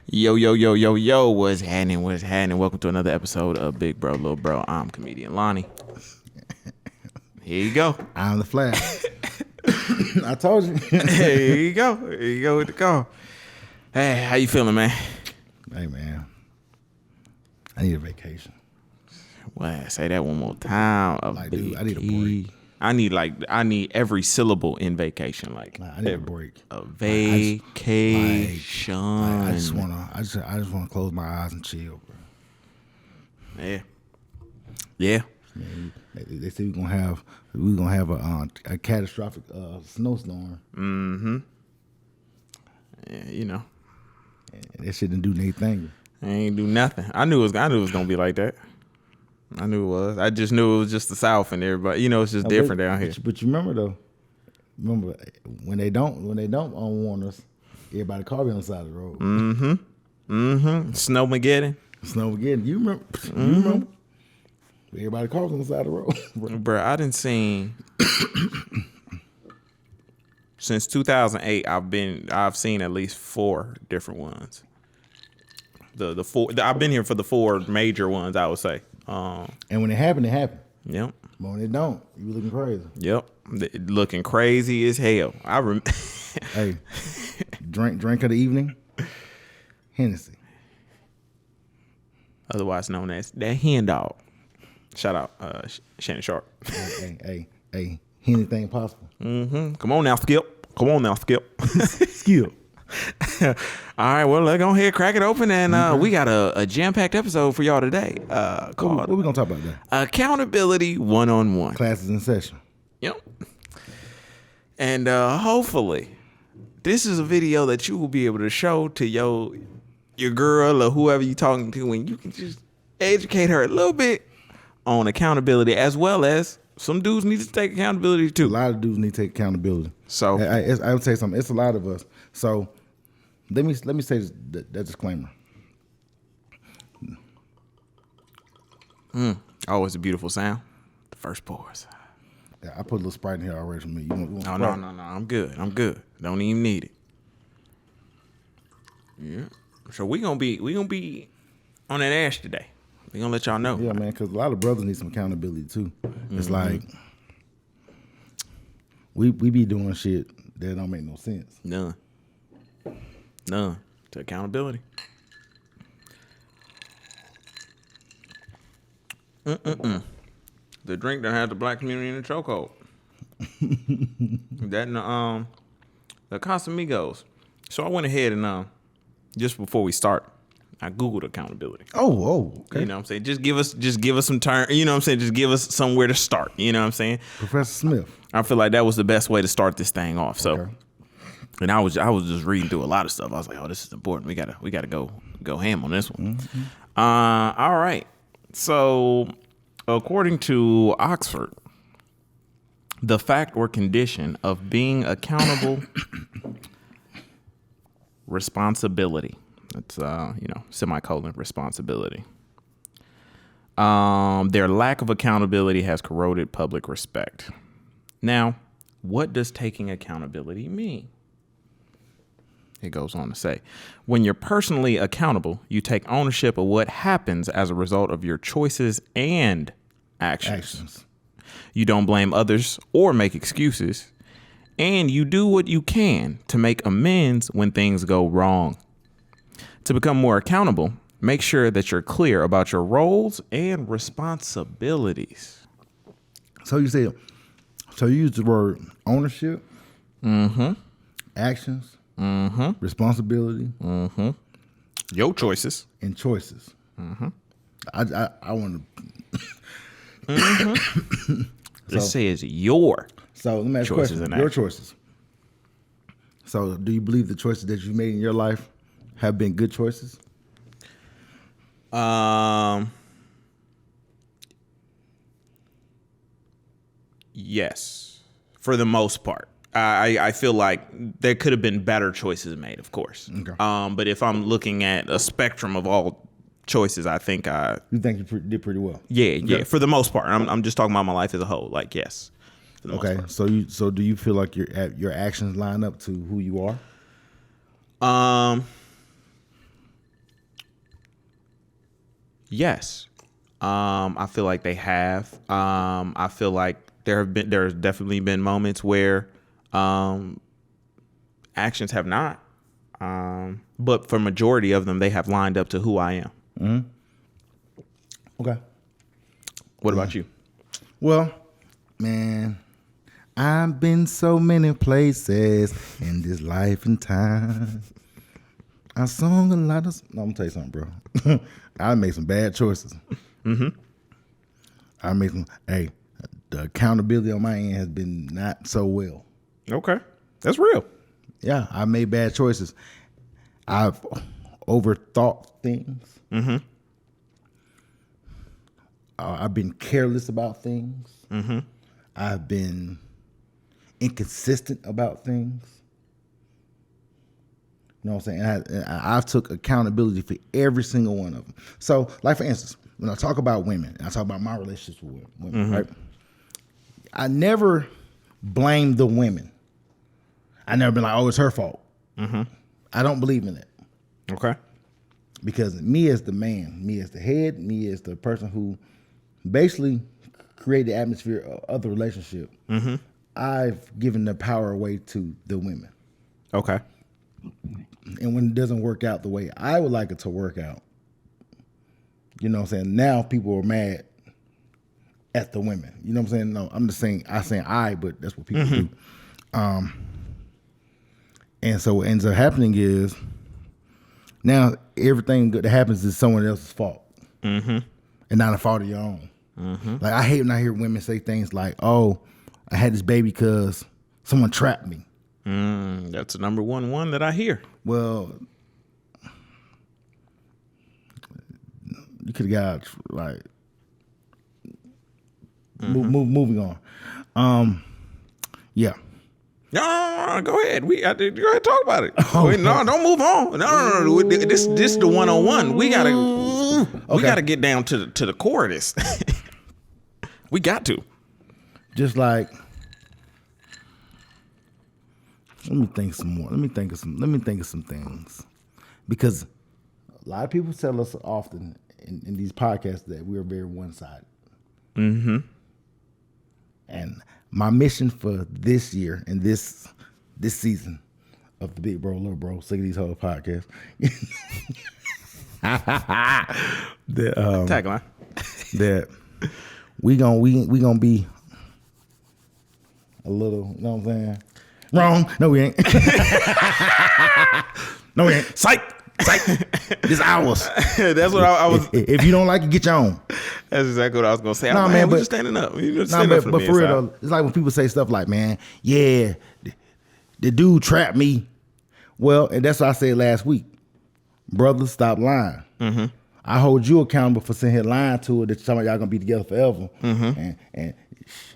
Yo, yo, yo, yo, yo, what's happening? What's happening? Welcome to another episode of Big Bro, Little Bro. I'm comedian Lonnie. Here you go. I'm the Flash. I told you. Here you go. Here you go with the call. Hey, how you feeling, man? Hey, man. I need a vacation. What? Say that one more time. Dude, I need a break. I need every syllable in vacation. I need a break. A vacation. I just wanna close my eyes and chill, bro. Yeah. Man, they say we're gonna have a catastrophic snowstorm. Mm-hmm. Yeah, you know. And that shit didn't do anything. I ain't do nothing. I knew it was gonna be like that. I knew it was. I just knew it was just the South and everybody. You know, it's just different down here. But you remember though. When they don't warn us, everybody call me on the side of the road. Mm-hmm. Mm-hmm. Snowmageddon. You remember? Mm-hmm. You remember? Everybody calls on the side of the road. Bro, I done seen since 2008. I've seen at least 4 different ones. The 4. I've been here for the 4 major ones, I would say. And when it happened, it happened. Yep. But when it don't, you looking crazy. Yep. Looking crazy as hell. Hey, drink of the evening, Hennessy. Otherwise known as that hen dog. Shout out Shannon Sharp. Hey, anything possible. Mm-hmm. Come on now, Skip. Skip. All right, well, let's go ahead, crack it open, and we got a jam-packed episode for y'all today. Called what we gonna talk about today? Accountability one-on-one. Classes in session. Yep. And hopefully, this is a video that you will be able to show to your girl or whoever you're talking to, and you can just educate her a little bit on accountability, as well as some dudes need to take accountability too. A lot of dudes need to take accountability. So I would say something. It's a lot of us. So let me say that disclaimer. Oh, it's a beautiful sound. The first pause. Yeah, I put a little Sprite in here already for me. You want No. I'm good. Don't even need it. Yeah. So we gonna be on that ash today. We gonna let y'all know. Yeah, man, because a lot of brothers need some accountability too. It's like we be doing shit that don't make no sense. None. To accountability. The drink that had the black community in the chokehold. That and the Casamigos. So I went ahead and just before we start, I Googled accountability. Oh, okay. You know what I'm saying? Just give us some time. You know what I'm saying? Just give us somewhere to start. You know what I'm saying? Professor Smith. I feel like that was the best way to start this thing off. So, okay. And I was just reading through a lot of stuff. I was like, oh, this is important. We gotta go ham on this one. Mm-hmm. All right. So, according to Oxford, the fact or condition of being accountable, responsibility. It's semicolon responsibility. Their lack of accountability has corroded public respect. Now, what does taking accountability mean? It goes on to say, when you're personally accountable, you take ownership of what happens as a result of your choices and actions. You don't blame others or make excuses, and you do what you can to make amends when things go wrong. To become more accountable, make sure that you're clear about your roles and responsibilities. So you use the word ownership, actions, responsibility, your choices, and choices. I want to. This says your. So let me ask you a question. Your choices. So do you believe the choices that you've made in your life have been good choices? Yes, for the most part. I feel like there could have been better choices made, of course. Okay. But if I'm looking at a spectrum of all choices, I think you think you did pretty well. Yeah. For the most part, I'm just talking about my life as a whole. Like, yes. Okay. So do you feel like your actions line up to who you are? Yes. I feel like they have. I feel like there's definitely been moments where actions have not. But for majority of them, they have lined up to who I am. Mm-hmm. Okay. What about you? Well, man, I've been so many places in this life and time. I sung a lot of... No, I'm going to tell you something, bro. I made some bad choices. Mm-hmm. I made some... Hey, the accountability on my end has been not so well. Okay. That's real. Yeah, I made bad choices. I've overthought things. Mm-hmm. I've been careless about things. Mm-hmm. I've been inconsistent about things. You know what I'm saying? And I've took accountability for every single one of them. So, like for instance, when I talk about women, I talk about my relationships with women, Mm-hmm. right? I never blame the women. I never been like, oh, it's her fault. Mm-hmm. I don't believe in it. Okay. Because me as the man, me as the head, me as the person who basically created the atmosphere of the relationship, Mm-hmm. I've given the power away to the women. Okay. And when it doesn't work out the way I would like it to work out, you know what I'm saying? Now people are mad at the women. You know what I'm saying? No, I'm just saying, but that's what people do. And so what ends up happening is now everything that happens is someone else's fault. Mm-hmm. And not a fault of your own. Mm-hmm. Like I hate when I hear women say things like, oh, I had this baby because someone trapped me. That's the number one that I hear. Well, you could have got like moving on. Yeah. No, go ahead. Go ahead, talk about it. Wait, no, don't move on. No. This is the 101. We gotta get down to the core of this. We got to. Just like, let me think some more. Let me think of some things, because a lot of people tell us often in these podcasts that we are very one-sided. Mm-hmm. And my mission for this year and this season of the Big Bro Little Bro Sick of These Hoes podcast, Tagline. that we gonna be a little, you know what I'm saying? Wrong. No, we ain't. No, we ain't. Psych. This ours. That's what I was. If you don't like it, get your own. That's exactly what I was gonna say. Nah, man, we're but just standing up. But for real though, it's like when people say stuff like, "Man, yeah, the dude trapped me." Well, and that's what I said last week. Brother, stop lying. Mm-hmm. I hold you accountable for sitting here lying to her that you're talking about y'all gonna be together forever. Mm-hmm. And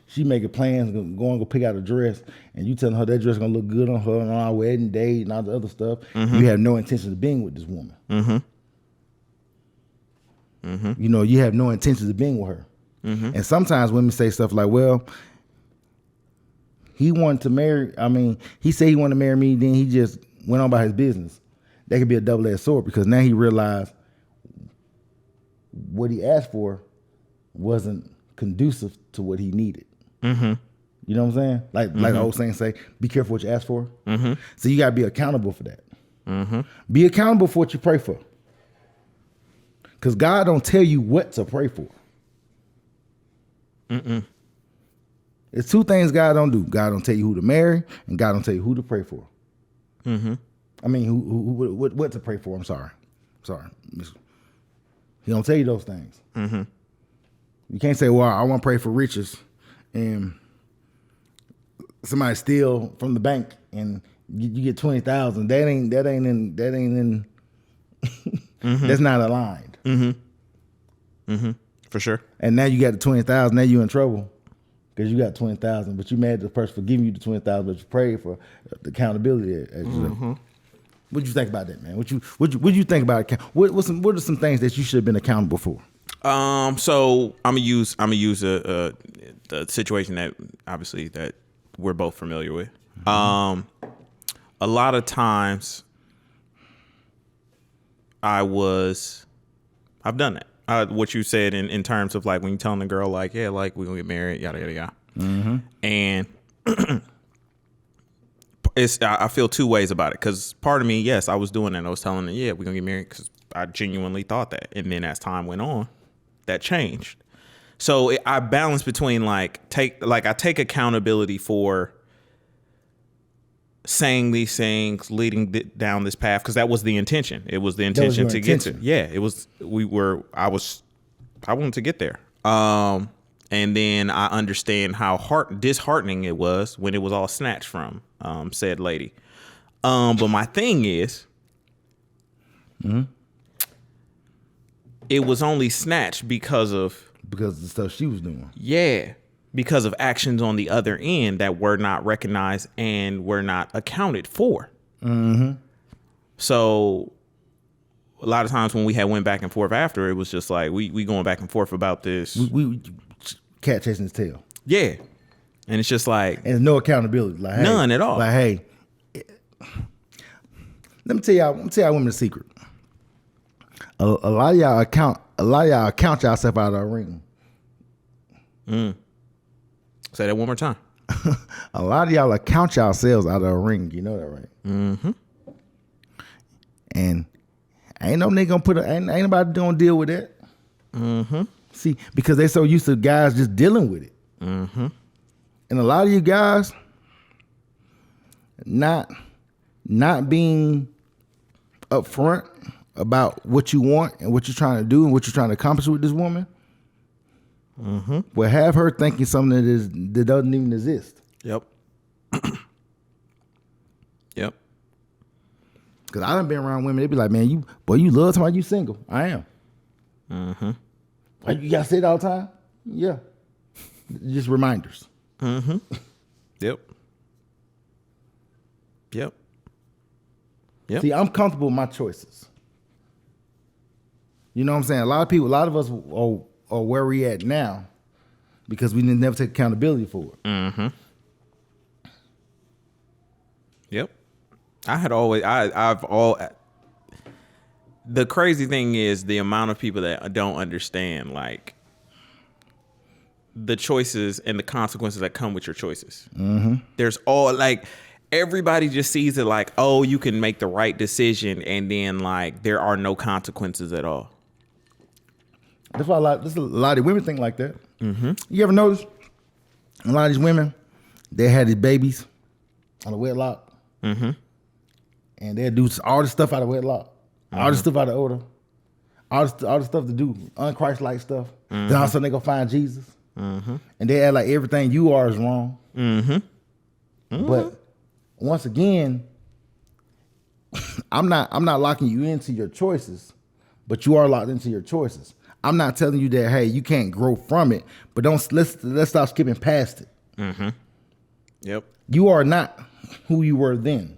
she making plans, going to go pick out a dress, and you telling her that dress gonna look good on her on our wedding date and all the other stuff. Mm-hmm. You have no intention of being with this woman. Mm-hmm. Mm-hmm. You know, you have no intentions of being with her. Mm-hmm. And sometimes women say stuff like, well, he wanted to marry, he said he wanted to marry me, then he just went on about his business. That could be a double-edged sword, because now he realized what he asked for wasn't conducive to what he needed. Mm-hmm. You know what I'm saying? Like the old saying say, be careful what you ask for. Mm-hmm. So you got to be accountable for that. Mm-hmm. Be accountable for what you pray for. Because God don't tell you what to pray for. Mm-mm. It's two things God don't do. God don't tell you who to marry, and God don't tell you who to pray for. Mm-hmm. What to pray for. I'm sorry. He don't tell you those things. Mm-hmm. You can't say, well, I want to pray for riches, and somebody steal from the bank and you get 20,000. That ain't in mm-hmm. That's not aligned. Mm-hmm. Mm-hmm. For sure. And now you got the 20,000. Now you in trouble because you got 20,000, but you mad at the person for giving you the 20,000, but you prayed for the accountability. Mm-hmm. What you think about that, man? What you think about it? What are some things that you should have been accountable for? So I'm gonna use the situation that obviously that we're both familiar with. Mm-hmm. A lot of times I've done that. what you said in terms of like when you're telling the girl like, yeah, like we're gonna get married, yada yada yada. Mm-hmm. And I feel two ways about it, because part of me, yes, I was doing that. I was telling her, yeah, we're gonna get married, because I genuinely thought that. And then as time went on, that changed. So I balance between I take accountability for saying these things, leading down this path, because that was the intention. It was the intention to get to. Yeah, it was. I wanted to get there. And then I understand how disheartening it was when it was all snatched from said lady. But my thing is, it was only snatched because of the stuff she was doing. Yeah, because of actions on the other end that were not recognized and were not accounted for. Mm-hmm. So a lot of times when we had went back and forth after, it was just like we going back and forth about this. We cat chasing his tail. Yeah. And it's just like, and there's no accountability. Like, hey, none at all. Like, hey, let me tell y'all women a secret. A lot of y'all count yourself out of the ring. Say that one more time. A lot of y'all count yourselves out of the ring. You know that, right? Mm-hmm. And ain't no nigga gonna ain't nobody gonna deal with that. Mm-hmm. See, because they so used to guys just dealing with it. Mm-hmm. And a lot of you guys not being upfront about what you want and what you're trying to do and what you're trying to accomplish with this woman, will have her thinking something that doesn't even exist. Yep. Yep. Because I done been around women, they be like, man, you love somebody, you single. I am. Mm-hmm. Like, you gotta say it all the time? Yeah. Just reminders. Mm-hmm. Yep. Yep. Yep. See, I'm comfortable with my choices. You know what I'm saying? A lot of us are where we at now because we didn't never take accountability for it. Mm-hmm. Yep. The crazy thing is the amount of people that don't understand, like, the choices and the consequences that come with your choices. Mm-hmm. There's everybody just sees it like, oh, you can make the right decision, and then like there are no consequences at all. That's why a lot of women think like that. Mm-hmm. You ever notice a lot of these women, they had these babies on a wedlock, and they'll do all this stuff out of wedlock, all this stuff out of order, all this stuff to do unchristlike stuff. Then all of a sudden they go find Jesus, and they act like everything you are is wrong. But once again, I'm not locking you into your choices, but you are locked into your choices. I'm not telling you that, hey, you can't grow from it, but let's stop skipping past it. Mm-hmm. Yep. You are not who you were then.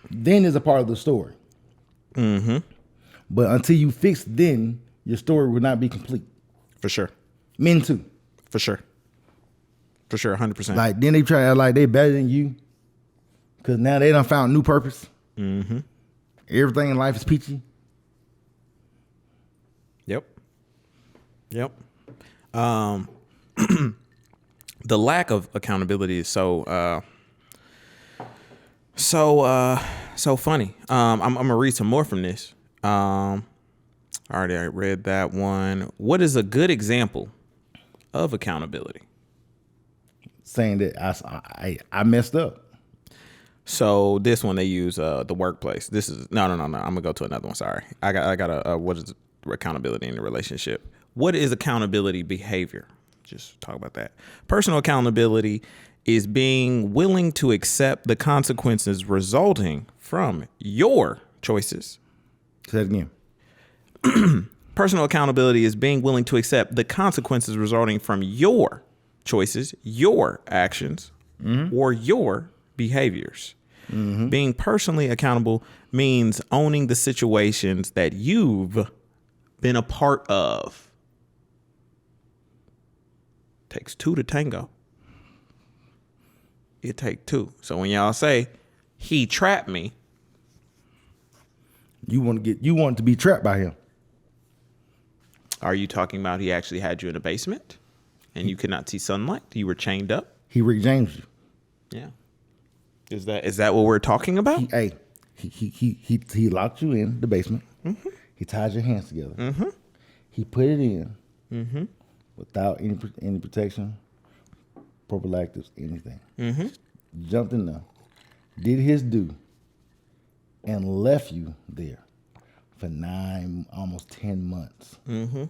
Then is a part of the story. Mm-hmm. But until you fix then, your story will not be complete. For sure. Men too. For sure. For sure, 100%. Like, then they try to act like they better than you because now they done found new purpose. Mm-hmm. Everything in life is peachy. Yep. Yep. The lack of accountability is so funny. I'm gonna read some more from this. I read that one. What is a good example of accountability? Saying that I messed up. So this one they use the workplace. This is no. I'm gonna go to another one. Sorry, I got a what is accountability in a relationship? What is accountability behavior? Just talk about that. Personal accountability is being willing to accept the consequences resulting from your choices. Say that again. Personal accountability is being willing to accept the consequences resulting from your choices, your actions, or your behaviors. Mm-hmm. Being personally accountable means owning the situations that you've been a part of. Takes two to tango. It take two. So when y'all say he trapped me, you want to be trapped by him. Are you talking about he actually had you in a basement and you could not see sunlight? You were chained up? He Rick James you. Yeah. Is that what we're talking about? He locked you in the basement. Mm-hmm. He tied your hands together. Mm-hmm. He put it in without any protection, prophylactics, anything. Mm-hmm. Jumped in there, did his due, and left you there for 9, almost 10 months. Mm-hmm.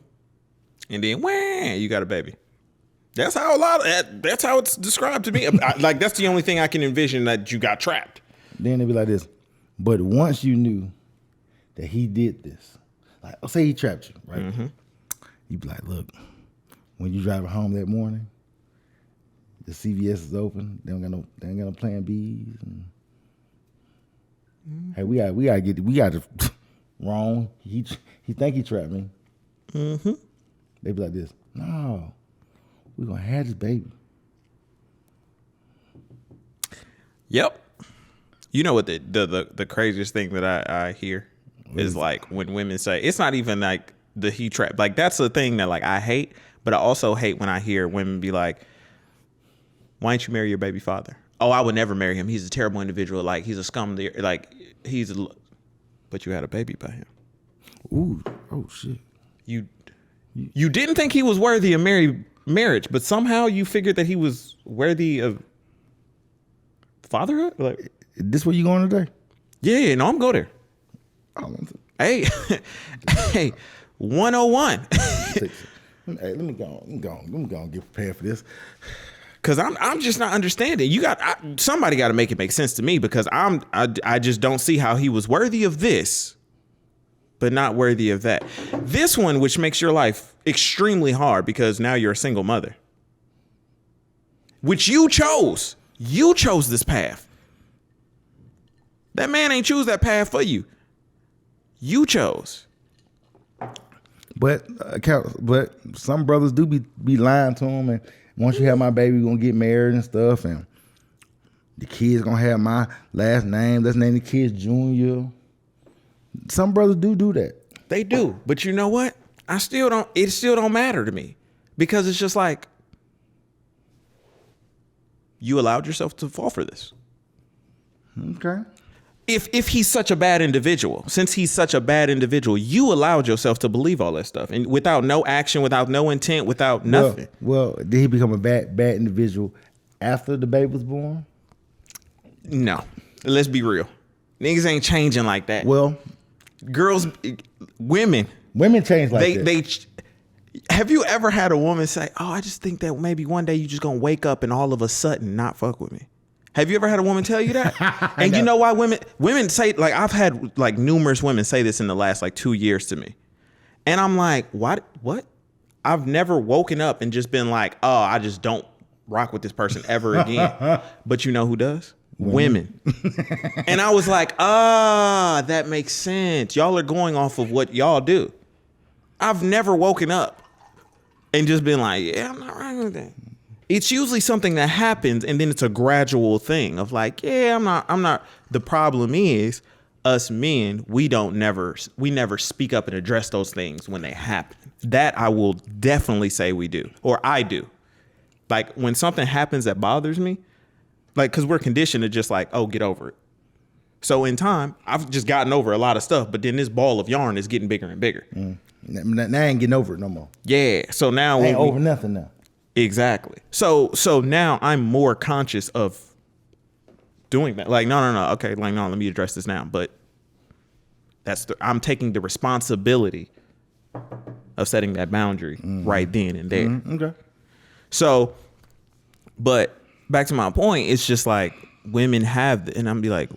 And then, wham, you got a baby. That's how that's how it's described to me. Like, that's the only thing I can envision, that you got trapped. Then it'd be like this. But once you knew that he did this, like, say he trapped you, right? Mm-hmm. You'd be like, look, when you driving home that morning, the CVS is open. They ain't got no Plan Bs. And, hey, we got it wrong. He think he trapped me. Mm-hmm. They be like this. No, we're gonna have this baby. Yep. You know what the craziest thing that I hear is, like, when women say, it's not even like the he trap. Like, that's the thing that, like, I hate, but I also hate when I hear women be like, why didn't you marry your baby father? Oh, I would never marry him. He's a terrible individual. Like, he's a scum. Like, but you had a baby by him. Ooh, oh shit. You didn't think he was worthy of marriage, but somehow you figured that he was worthy of fatherhood? Like, this where you going today? Yeah, no, I'm go there. Hey, hey, 101. Hey, let me go and get prepared for this. Cause I'm just not understanding. Somebody got to make it make sense to me, because I just don't see how he was worthy of this, but not worthy of that. This one, which makes your life extremely hard because now you're a single mother, which you chose. You chose this path. That man ain't choose that path for you. You chose. But some brothers do be lying to him, and once you have my baby, we're gonna get married and stuff, and the kids gonna have my last name. Let's name the kids Junior. Some brothers do that. They do, but you know what? It still don't matter to me, because it's just like, you allowed yourself to fall for this. Okay. If he's such a bad individual, since he's such a bad individual, you allowed yourself to believe all that stuff, and without no action, without no intent, without nothing. Well, did he become a bad individual after the baby was born? No. Let's be real. Niggas ain't changing like that. Well, women change like that. Have you ever had a woman say, "Oh, I just think that maybe one day you just gonna wake up and all of a sudden not fuck with me"? Have you ever had a woman tell you that? And you know why women say, like, I've had like numerous women say this in the last like 2 years to me. And I'm like, what? I've never woken up and just been like, oh, I just don't rock with this person ever again. But you know who does? Women. And I was like, that makes sense. Y'all are going off of what y'all do. I've never woken up and just been like, yeah, I'm not rocking with that. It's usually something that happens, and then it's a gradual thing of like, yeah, I'm not. The problem is, us men, we never speak up and address those things when they happen. That I will definitely say we do, or I do. Like, when something happens that bothers me, like, because we're conditioned to just like, oh, get over it. So in time, I've just gotten over a lot of stuff, but then this ball of yarn is getting bigger and bigger. Now I ain't getting over it no more. Yeah. So now I ain't over nothing now. Exactly. So now I'm more conscious of doing that. Like, no. Okay, like, no, let me address this now. But I'm taking the responsibility of setting that boundary right then and there. Okay. So, but back to my point, it's just like women have, and I'm be like,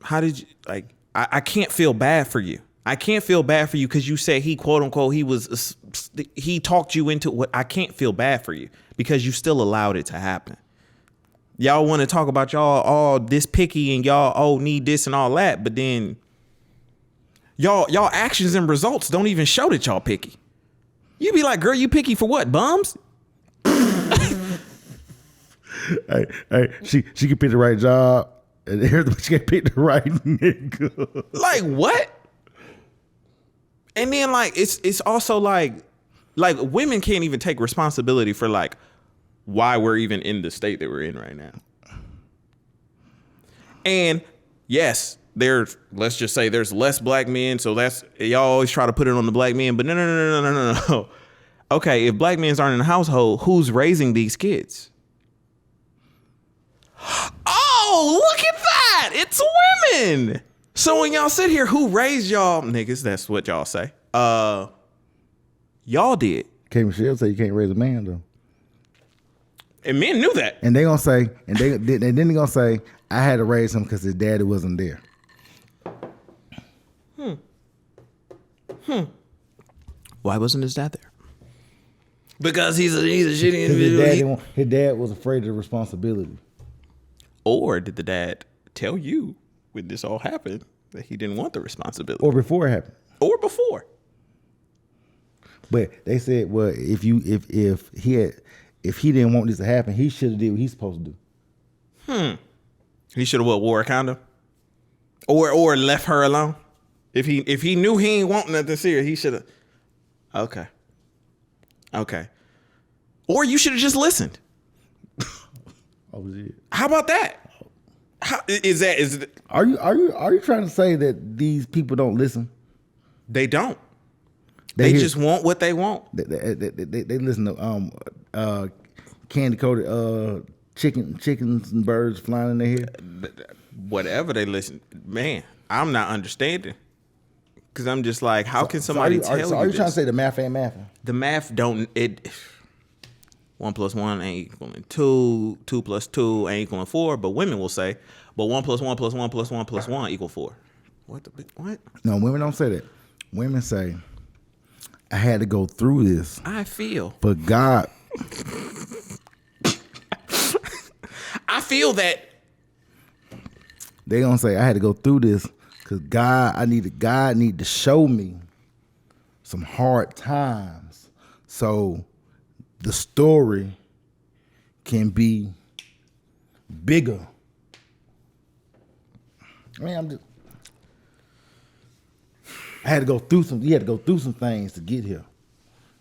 how did you, like, I can't feel bad for you. I can't feel bad for you because you said he, quote unquote, he talked you into what. I can't feel bad for you because you still allowed it to happen. Y'all want to talk about y'all all this picky and y'all need this and all that, but then y'all actions and results don't even show that y'all picky. You be like, girl, you picky for what? Bums? Hey, she can pick the right job, and she can pick the right nigga. Like, what? And then like it's also like women can't even take responsibility for like why we're even in the state that we're in right now. And yes, let's just say there's less black men, so that's y'all always try to put it on the black men, but no. Okay, if black men aren't in the household, who's raising these kids? Oh, look at that! It's women. So when y'all sit here, who raised y'all niggas? That's what y'all say. Y'all did. K. Michelle say you can't raise a man though. And men knew that. And they gonna say, and then they gonna say, I had to raise him because his daddy wasn't there. Why wasn't his dad there? Because he's a shitty individual. His dad was afraid of the responsibility. Or did the dad tell you when this all happened that he didn't want the responsibility? Or before it happened. Or before. But they said, well, if he didn't want this to happen, he should have did what he's supposed to do. He should have wore a condom? Or left her alone? If he knew he ain't want nothing serious, he should have. Okay. Or you should have just listened. Oh, shit. How about that? Are you trying to say that these people don't listen? They don't. They just want what they want. They listen to candy coated chickens and birds flying in their head. Whatever they listen, man, I'm not understanding. Because I'm just like, how can somebody tell you So are you this? trying to say the math ain't mathing? The math don't, 1 + 1 ain't equaling 2, 2 + 2 ain't equaling 4, but women will say, but 1 + 1 + 1 + 1 + 1 = 4. What? No, women don't say that. Women say, I had to go through this. I feel. But God. I feel that. They gonna say, I had to go through this because God need to show me some hard times so the story can be bigger. I mean, I had to go through some. You had to go through some things to get here.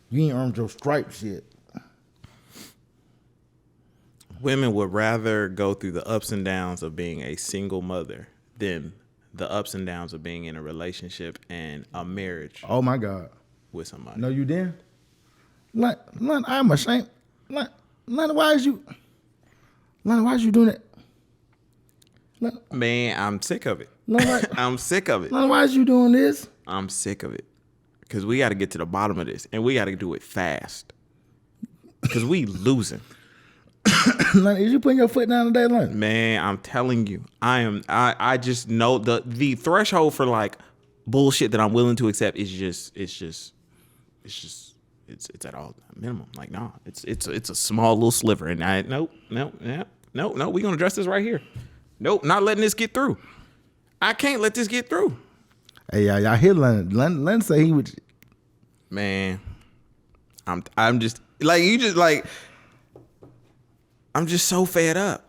You ain't earned your stripes yet. Women would rather go through the ups and downs of being a single mother than the ups and downs of being in a relationship and a marriage. Oh my God. With somebody. No, you didn't. I'm ashamed. Why is you doing it? Man, I'm sick of it. I'm sick of it. Why is you doing this? I'm sick of it. Because we got to get to the bottom of this. And we got to do it fast. Because we losing. Is you putting your foot down today, London? Man, I'm telling you. I just know the threshold for like bullshit that I'm willing to accept is it's at all minimum. Like, no, it's a small little sliver. And no, we're gonna address this right here. Nope, not letting this get through. I can't let this get through. Hey, y'all hear London. London say he would. Man, I'm just like you. Just like I'm just so fed up.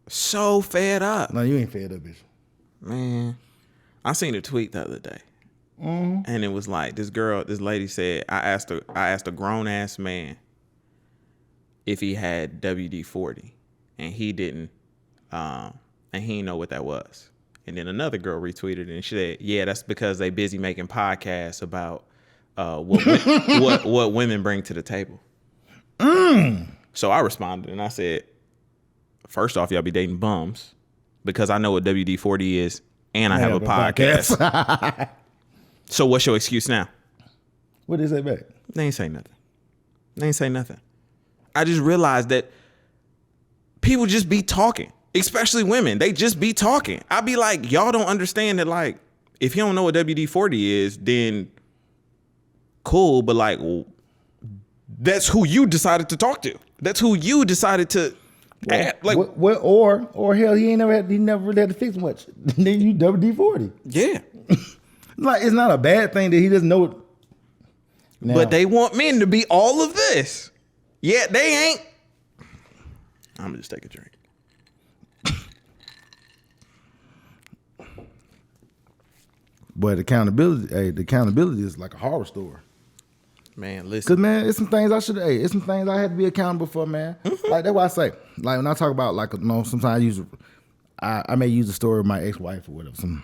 So fed up. No, you ain't fed up, bitch. Man, I seen a tweet the other day, and it was like this lady said, I asked a grown ass man if he had WD-40, and he didn't, and he didn't know what that was. And then another girl retweeted and she said, yeah, that's because they busy making podcasts about what women bring to the table. So I responded and I said, first off, y'all be dating bums because I know what WD-40 is and I have a podcast. So what's your excuse now? What did they say back? They ain't say nothing. I just realized that people just be talking. Especially women, they just be talking. I be like, y'all don't understand that, like, if you don't know what WD-40 is, then cool, but like, that's who you decided to talk to. That's who you decided to add. Like, or hell, he never really had to fix much. Then you WD-40. Yeah. Like, it's not a bad thing that he doesn't know it. Now, but they want men to be all of this. Yeah, they ain't. I'm gonna just take a drink. But the accountability is like a horror story. Man, listen. Cause man, it's some things it's some things I had to be accountable for, man. Like that's why I say, like when I talk about like sometimes I may use the story of my ex-wife or whatever.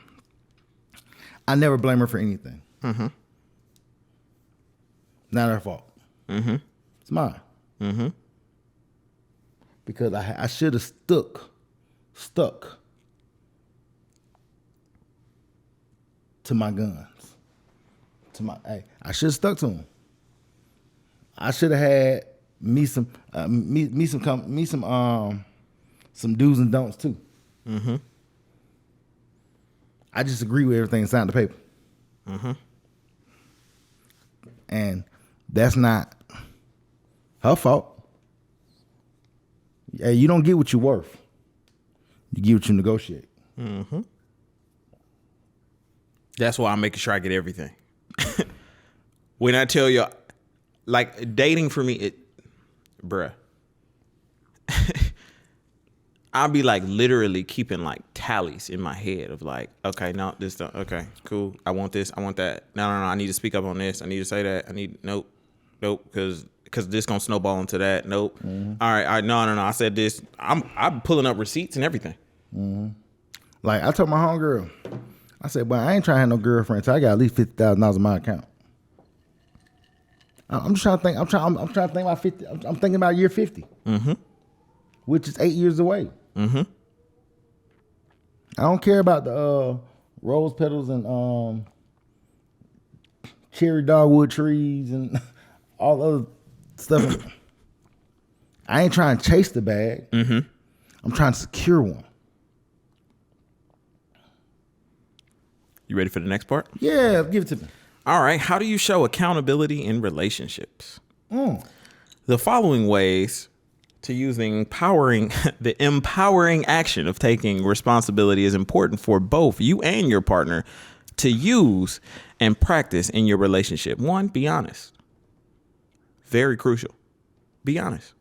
I never blame her for anything. Mm-hmm. Not her fault. Mm-hmm. It's mine. Mm-hmm. Because I should have stuck to my guns. I should have stuck to them. I should have had some do's and don'ts too. Mm-hmm. I just agree with everything signed the paper. Mm-hmm. And that's not her fault. Hey, you don't get what you're worth. You get what you negotiate. Mm-hmm. That's why I'm making sure I get everything. When I tell you, like dating for me, bruh. I'll be like literally keeping like tallies in my head of like, okay, no, this don't, okay, cool. I want this, I want that. No, I need to speak up on this. I need to say that. Nope, because this gonna snowball into that. Nope. Mm-hmm. All right, no. I said this. I'm pulling up receipts and everything. Mm-hmm. Like I told my homegirl, I said, "But I ain't trying to have no girlfriend till I got at least $50,000 in my account." I'm just trying to think. I'm trying to think about 50. I'm thinking about year 50, which is 8 years away. Mm-hmm. I don't care about the rose petals and cherry dogwood trees and all the other stuff. I ain't trying to chase the bag. Mm-hmm. I'm trying to secure one. You ready for the next part? Yeah, give it to me. All right. How do you show accountability in relationships? The following ways to using the empowering action of taking responsibility is important for both you and your partner to use and practice in your relationship. 1, be honest. Very crucial. Be honest.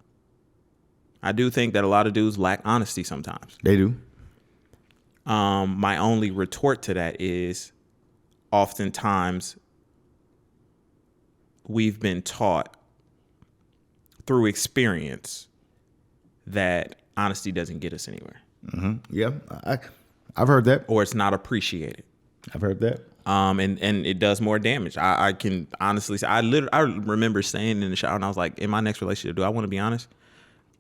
I do think that a lot of dudes lack honesty sometimes. They do. My only retort to that is oftentimes we've been taught through experience that honesty doesn't get us anywhere. Mm-hmm. Yeah, I've heard that. Or it's not appreciated. I've heard that. And it does more damage. I can honestly say, I remember saying in the shower and I was like, in my next relationship, do I want to be honest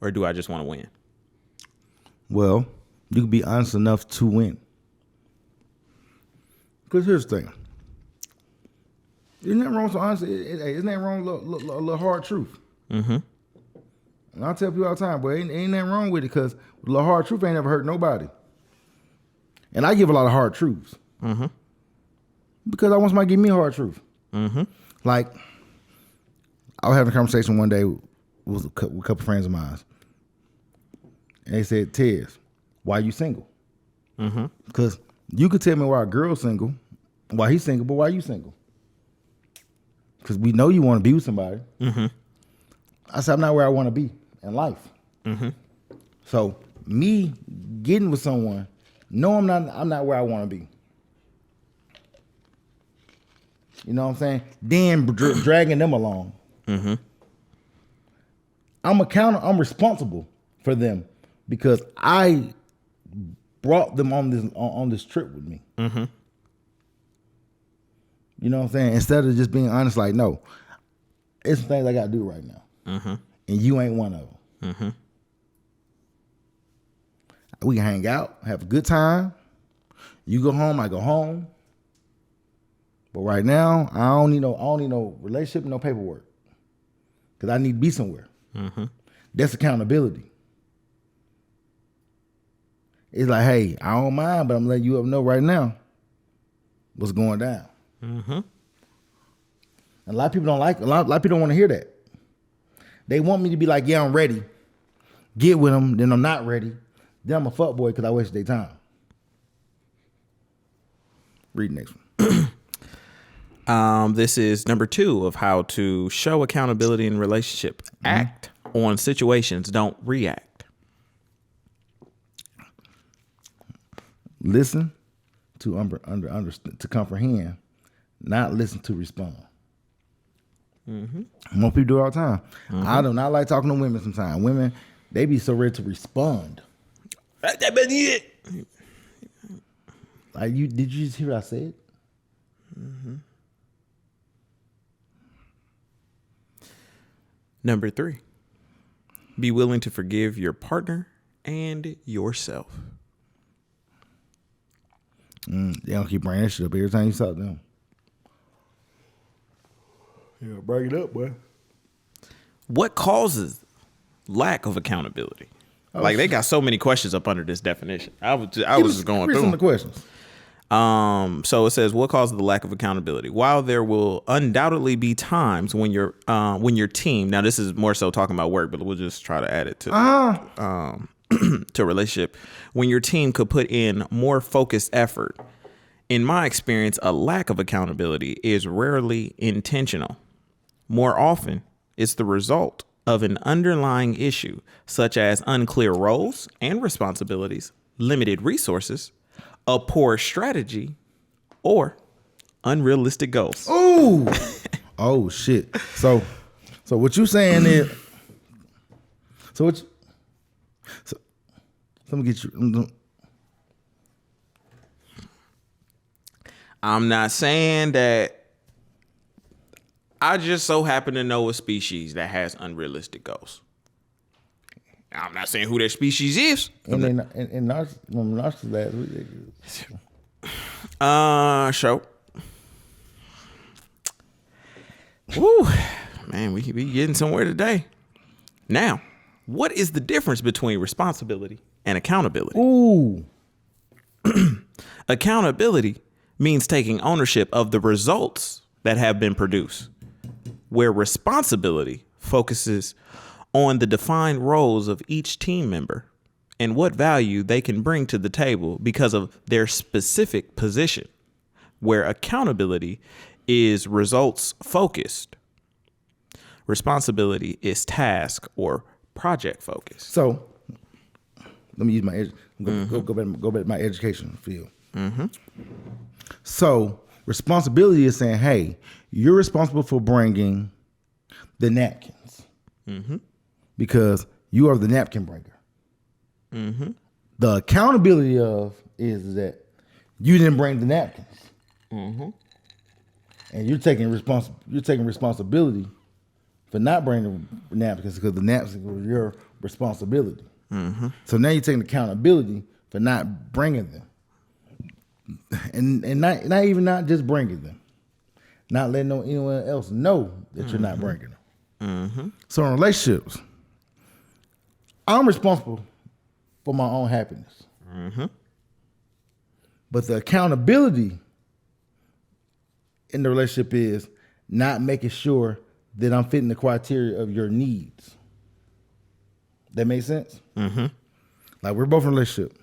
or do I just want to win? Well, you can be honest enough to win. Because here's the thing. Isn't that wrong? So honestly, isn't that wrong? A little hard truth. Mm-hmm. And I tell people all the time, boy, ain't nothing wrong with it because a little hard truth ain't never hurt nobody. And I give a lot of hard truths. Mm-hmm. Because I want somebody to give me a hard truth. Mm-hmm. Like, I was having a conversation one day with a couple friends of mine. And they said, Tez, why you single? Mm-hmm. Because you could tell me why a girl's single, why he's single, but why you single? Because we know you want to be with somebody. Mm-hmm. I said, I'm not where I want to be in life. Mm-hmm. So me getting with someone, no, I'm not where I want to be. You know what I'm saying? Then dragging them along. Mm-hmm. I'm responsible for them because I brought them on this trip with me. Mm-hmm. You know what I'm saying? Instead of just being honest, like, no, it's some things I got to do right now. Mm-hmm. And you ain't one of them. Mm-hmm. We can hang out, have a good time. You go home, I go home. But right now, I don't need no relationship, no paperwork. Because I need to be somewhere. Mm-hmm. That's accountability. It's like, hey, I don't mind, but I'm letting you know right now what's going down. Mm-hmm. And a lot of people don't like it. A lot of people don't want to hear that. They want me to be like, yeah, I'm ready. Get with them, then I'm not ready. Then I'm a fuckboy because I wasted their time. Read the next one. This is number 2 of how to show accountability in relationship. Act on situations, don't react. Listen to comprehend, not listen to respond. Most people do it all the time. I do not like talking to women sometimes. Women, they be so ready to respond. That been it. Like did you just hear what I said? Number 3, be willing to forgive your partner and yourself. They don't keep bringing that shit up every time you talk to them. Yeah, bring it up, boy. What causes lack of accountability? Like they got so many questions up under this definition. I was just going through some of the questions. So it says, what causes the lack of accountability? While there will undoubtedly be times when your team, now this is more so talking about work, but we'll just try to add it to to a relationship, when your team could put in more focused effort. In my experience, a lack of accountability is rarely intentional. More often, it's the result of an underlying issue, such as unclear roles and responsibilities, limited resources, a poor strategy, or unrealistic goals. Ooh. Oh shit. So what you saying is so let me get you. I'm not saying that. I just so happen to know a species that has unrealistic goals. I'm not saying who that species is. And then in narcissists, Show. Woo, man, we be getting somewhere today. Now, what is the difference between responsibility and accountability? ooh. Accountability means taking ownership of the results that have been produced, where responsibility focuses on the defined roles of each team member and what value they can bring to the table because of their specific position, where accountability is results focused. Responsibility is task or project focused. So let me use my go back to my education field. So responsibility is saying, hey, you're responsible for bringing the napkins because you are the napkin bringer. The accountability is that you didn't bring the napkins, and you're taking responsibility for not bringing the napkins because the napkins were your responsibility. So now you're taking accountability for not bringing them, and not just bringing them, not letting anyone else know that you're not bringing them. So in relationships, I'm responsible for my own happiness, but the accountability in the relationship is not making sure that I'm fitting the criteria of your needs. That makes sense? Like we're both in a relationship.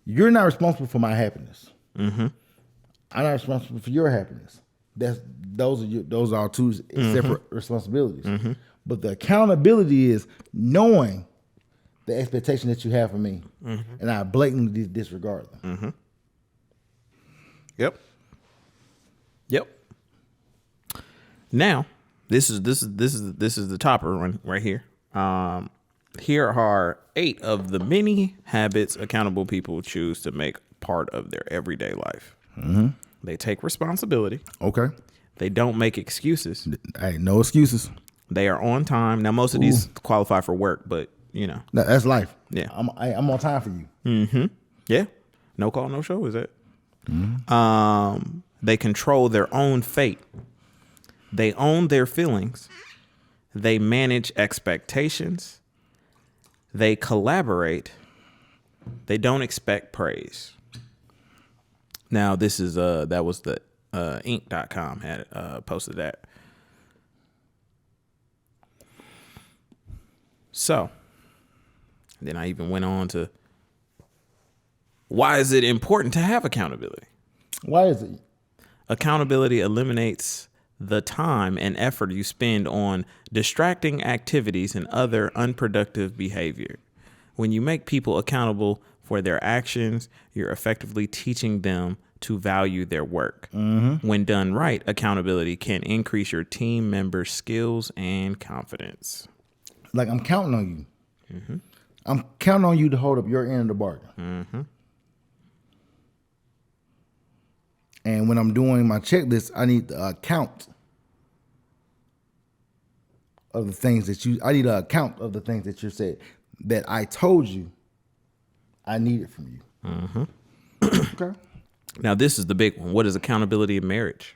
You're not responsible for my happiness. I'm not responsible for your happiness. Those are two separate responsibilities. But the accountability is knowing the expectation that you have for me, and I blatantly disregard them. Yep. Now, this is the topper one right here. Here are 8 of the many habits accountable people choose to make part of their everyday life. They take responsibility. Okay. They don't make excuses. Hey, no excuses. They are on time. Now, most of these qualify for work, but you know, That's life. Yeah. I'm on time for you. Yeah. No call, no show. Is that? They control their own fate. They own their feelings. They manage expectations. They collaborate. They don't expect praise. Now, this is that was the Inc.com had posted that. So, then I even went on to, why is it important to have accountability? Why is it? Accountability eliminates the time and effort you spend on distracting activities and other unproductive behavior. When you make people accountable for their actions, you're effectively teaching them to value their work. When done right, accountability can increase your team members' skills and confidence. Like, I'm counting on you. I'm counting on you to hold up your end of the bargain. And when I'm doing my checklist, I need the account of the things that you. I need an account of the things that you said that I told you I needed from you. Okay. Now, this is the big one. What is accountability in marriage?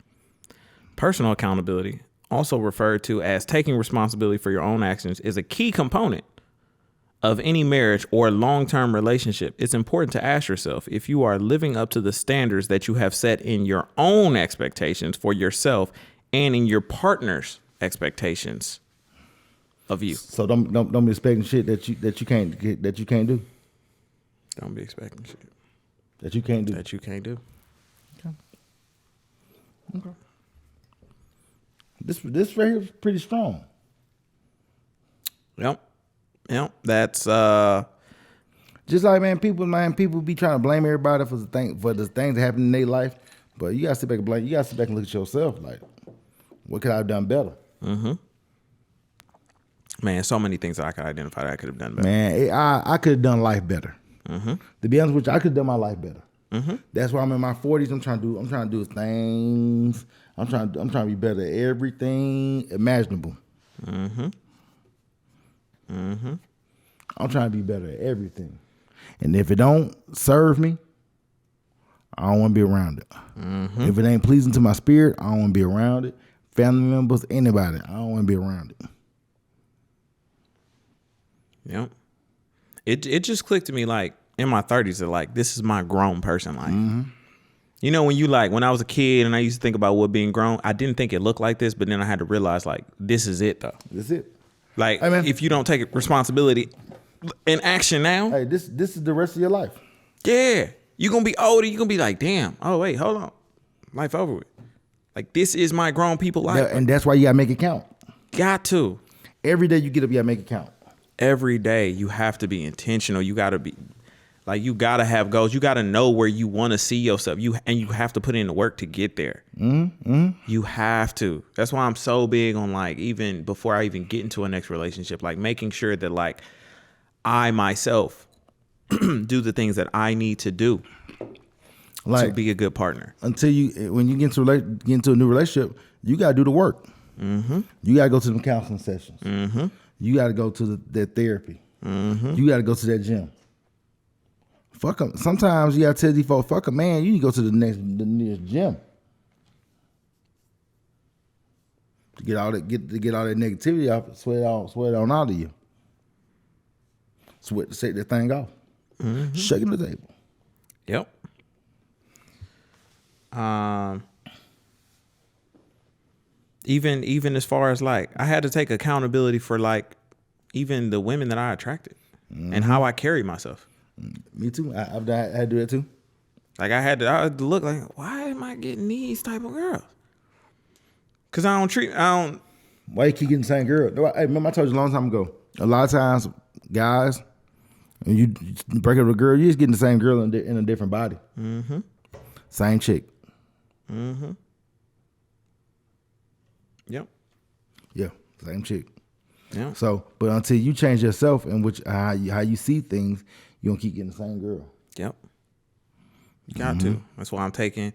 Personal accountability, also referred to as taking responsibility for your own actions, is a key component of any marriage or long-term relationship. It's important to ask yourself if you are living up to the standards that you have set in your own expectations for yourself and in your partner's expectations of you. So don't be expecting shit that you can't do. Don't be expecting shit That you can't do. that you can't do. Okay. This right here is pretty strong. Yep. That's Just like people be trying to blame everybody for the things that happen in their life, but you gotta sit back and blame. You gotta sit back and look at yourself. Like, what could I have done better? man, so many things that I could identify that I could have done better. Man, I could have done life better. To be honest with you, I could have done my life better. That's why I'm in my 40s. I'm trying to do things. I'm trying to be better at everything imaginable. I'm trying to be better at everything. And if it don't serve me, I don't want to be around it. If it ain't pleasing to my spirit, I don't want to be around it. Family members, anybody, I don't want to be around it. Yep. It just clicked to me like in my 30s that like this is my grown person life. You know, when I was a kid and I used to think about what being grown, I didn't think it looked like this, but then I had to realize like this is it though. That's it. Like Hey, man. if you don't take responsibility in action now, Hey, this is the rest of your life. yeah, you're gonna be older. You're gonna be like, damn. Oh wait, hold on, life over with. Like this is my grown people life. And that's why you gotta make it count. Got to. Every day you get up, you gotta make it count. Every day you have to be intentional. You gotta be like you gotta have goals. You gotta know where you want to see yourself. You have to put in the work to get there. You have to. That's why I'm so big on like even before I even get into a next relationship, like making sure that like I myself do the things that I need to do to be a good partner. When you get into a new relationship, you gotta do the work. You gotta go to them counseling sessions. You gotta go to that therapy. You gotta go to that gym. Fuck 'em. Sometimes you gotta tell these folks, fuck 'em, man, you need to go to the nearest gym. To get all that negativity off, sweat on out of you. Shake that thing off. Shaking the table. Yep. Even as far as like I had to take accountability for like even the women that I attracted and how I carry myself. Me too. I had to do that too. Like I had to look like, why am I getting these type of girls? Cause I don't. Why you keep getting the same girl? Hey, remember I told you a long time ago. A lot of times, guys, when you break up with a girl, you just getting the same girl in a different body. Same chick. Yep. Yeah, same chick. Yeah. So, but until you change yourself and how you see things, you don't keep getting the same girl. Yep. You got to. That's why I'm taking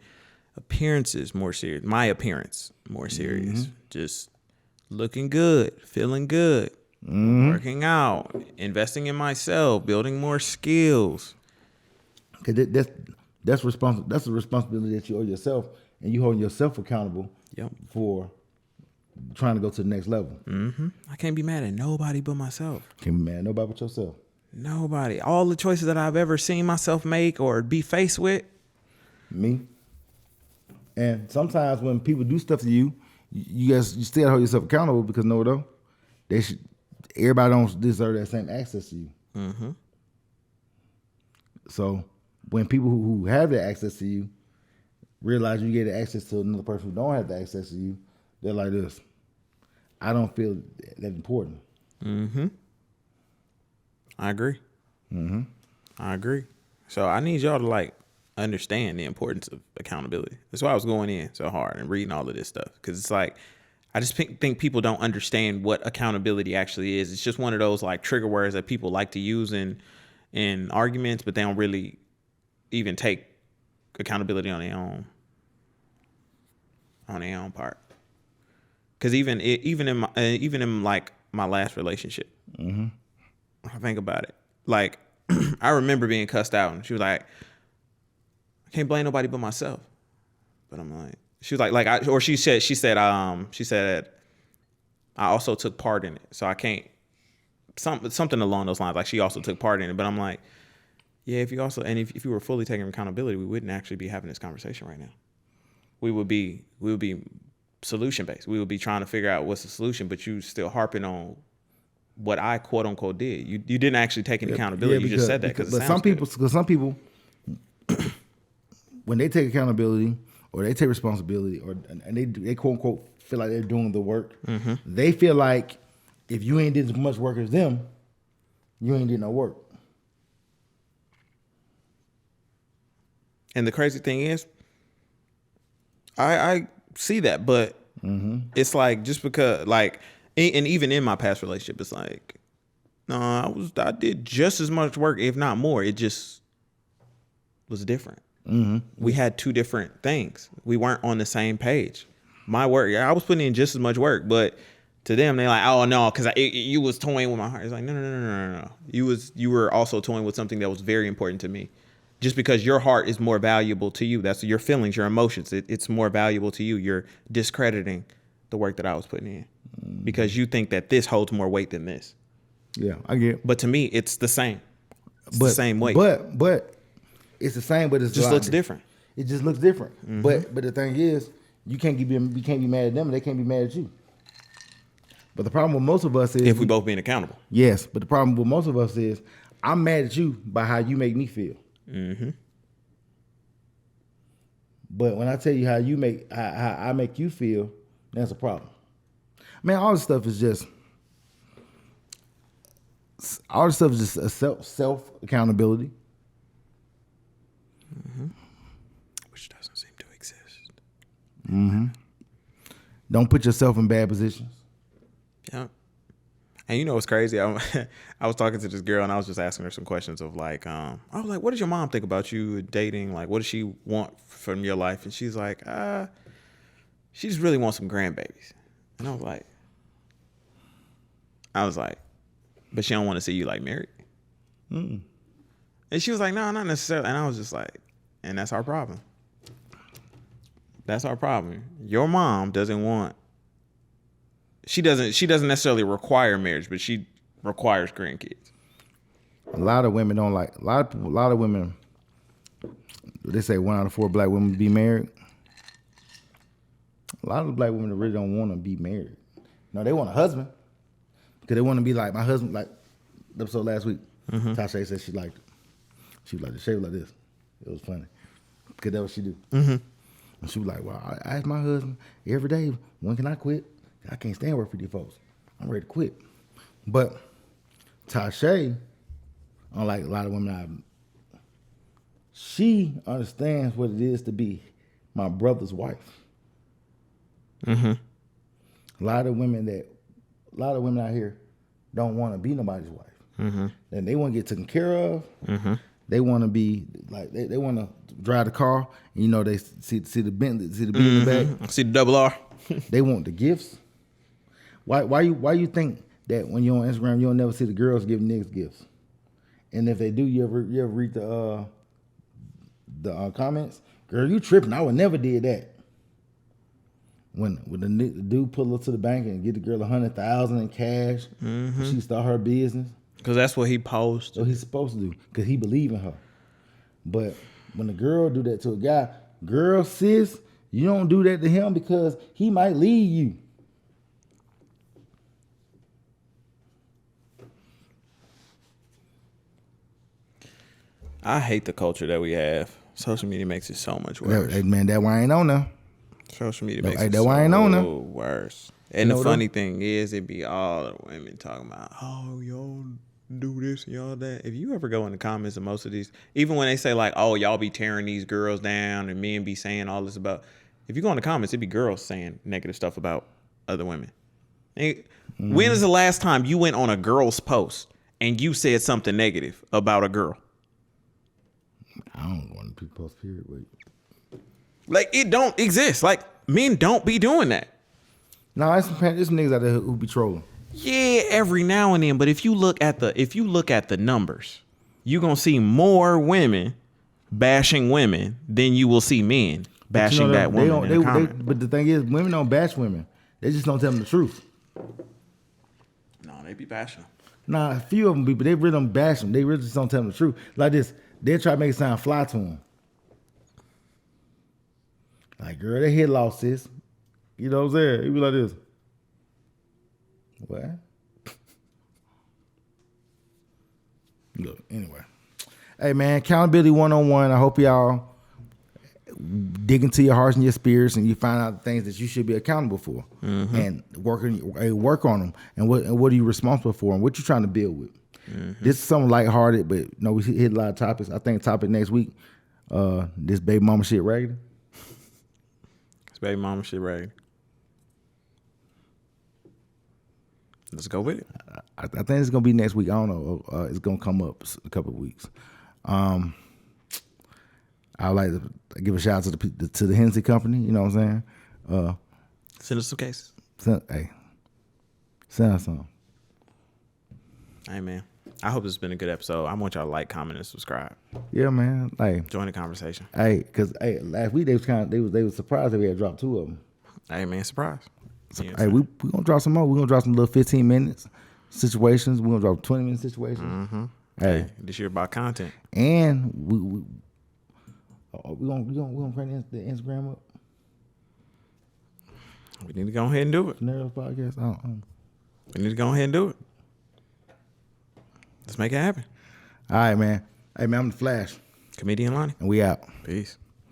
appearances more serious. My appearance more serious. Just looking good, feeling good, working out, investing in myself, building more skills. Cause that's a responsibility that you owe yourself, and you holding yourself accountable. Yep. For trying to go to the next level. I can't be mad at nobody but myself. Can't be mad at nobody but yourself. Nobody. All the choices that I've ever seen myself make or be faced with. Me. And sometimes when people do stuff to you, you still hold yourself accountable because everybody don't deserve that same access to you. So when people who have that access to you realize you get access to another person who don't have the access to you, they're like this. I don't feel that important. I agree. I agree. So I need y'all to like understand the importance of accountability. That's why I was going in so hard and reading all of this stuff, because it's like I just think people don't understand what accountability actually is. It's just one of those like trigger words that people like to use in arguments, but they don't really even take accountability on their own part. Because even in like my last relationship, I think about it. Like I remember being cussed out, and she was like, "I can't blame nobody but myself." But I'm like, she was like she said I also took part in it, so I can't something along those lines. Like she also took part in it, but I'm like, yeah, if you were fully taking accountability, we wouldn't actually be having this conversation right now. We would be solution based. We would be trying to figure out what's the solution, but you still harping on what I quote unquote did. You didn't actually take any accountability. You just said that because some people when they take accountability or they take responsibility and they quote unquote feel like they're doing the work, they feel like if you ain't did as much work as them, you ain't did no work. And the crazy thing is, I see that, but it's like just because like, and even in my past relationship, it's like, no, I did just as much work, if not more. It just was different. We had two different things. We weren't on the same page. My work, I was putting in just as much work, but to them, they're like, oh no, because you was toying with my heart. It's like, no. You were also toying with something that was very important to me. Just because your heart is more valuable to you, that's your feelings, your emotions. It's more valuable to you. You're discrediting the work that I was putting in because you think that this holds more weight than this. Yeah, I get it. But to me, it's the same. It's the same weight. But it's the same, but it just looks different. It just looks different. But the thing is, you can't be mad at them, and they can't be mad at you. But the problem with most of us is if we both being accountable. Yes, but the problem with most of us is I'm mad at you by how you make me feel. But when I tell you how I make you feel, that's a problem. Man, all this stuff is just a self accountability, which doesn't seem to exist. Don't put yourself in bad positions. Yeah. And you know what's crazy? I was talking to this girl and I was just asking her some questions of like, I was like, what does your mom think about you dating? Like, what does she want from your life? And she's like, she just really wants some grandbabies. And I was like, but she don't want to see you like married. And she was like, no, not necessarily. And I was just like, and that's our problem. That's our problem. Your mom doesn't want. She doesn't necessarily require marriage, but she requires grandkids. A lot of women don't like. A lot of women. They say 1 out of 4 black women be married. A lot of black women really don't want to be married. No, they want a husband because they want to be like my husband. Like the episode last week, Tasha said she liked it. She was like, the shape like this. It was funny because that's what she do. And she was like, well, I ask my husband every day, when can I quit? I can't stand work for these folks. I'm ready to quit. But Tasha, unlike a lot of women, she understands what it is to be my brother's wife. A lot of women out here don't want to be nobody's wife. And they want to get taken care of. They want to be like they want to drive the car. And, you know, they see the Bentley, see the Bentley in the back. See the double R. They want the gifts. Why you think that when you're on Instagram you'll never see the girls giving niggas gifts? And if they do, you ever read the comments? Girl, you tripping? I would never did that. When the dude pull up to the bank and get the girl $100,000 in cash, she start her business. Because that's what he posed. So he's supposed to do because he believe in her. But when the girl do that to a guy, girl, sis, you don't do that to him because he might leave you. I hate the culture that we have. Social media makes it so much worse. Hey, man, that why I ain't on now. Social media makes it that why I ain't on now. Worse. And the funny thing is, it be all the women talking about, oh, yo, do this, y'all that. If you ever go in the comments of most of these, even when they say like, oh, y'all be tearing these girls down and men be saying all this about, if you go in the comments, it'd be girls saying negative stuff about other women. When is the last time you went on a girl's post and you said something negative about a girl? I don't want to post period. Wait. Like, it don't exist. Like, men don't be doing that. No, there's some niggas out there who be trolling. Yeah, every now and then. But if you look at the numbers, you're gonna see more women bashing women than you will see men bashing that woman in the comment. But the thing is, women don't bash women. They just don't tell them the truth. No, they be bashing them. Nah, a few of them be, but they really don't bash them. They really just don't tell them the truth. Like this, they try to make it sound fly to them. Like, girl, they hit lost, sis. You know what I'm saying? It be like this. What? Look, anyway. Hey, man, accountability 101. I hope y'all dig into your hearts and your spirits and you find out the things that you should be accountable for and work on them. And what are you responsible for and what you trying to build with. This is something lighthearted, but we hit a lot of topics. I think topic next week, this baby mama shit raggedy. This baby mama shit raggedy. Let's go with it. I think it's gonna be next week. I don't know. It's gonna come up a couple of weeks. I'd like to give a shout out to the Hennessy Company. You know what I'm saying? Send us some cases. Send us some. Hey, man. I hope this has been a good episode. I want y'all to like, comment, and subscribe. Yeah, man. Hey, join the conversation. Hey, because last week they was surprised that we had dropped 2 of them. Hey, man, surprise. So, hey, we gonna drop some more. We gonna drop some little 15 minutes situations. We gonna drop 20-minute situations. Hey, this year about content. And we gonna bring the Instagram up. We need to go ahead and do it. Scenarios podcast. We need to go ahead and do it. Let's make it happen. All right, man. Hey, man, I'm the Flash. Comedian Lonnie. And we out. Peace.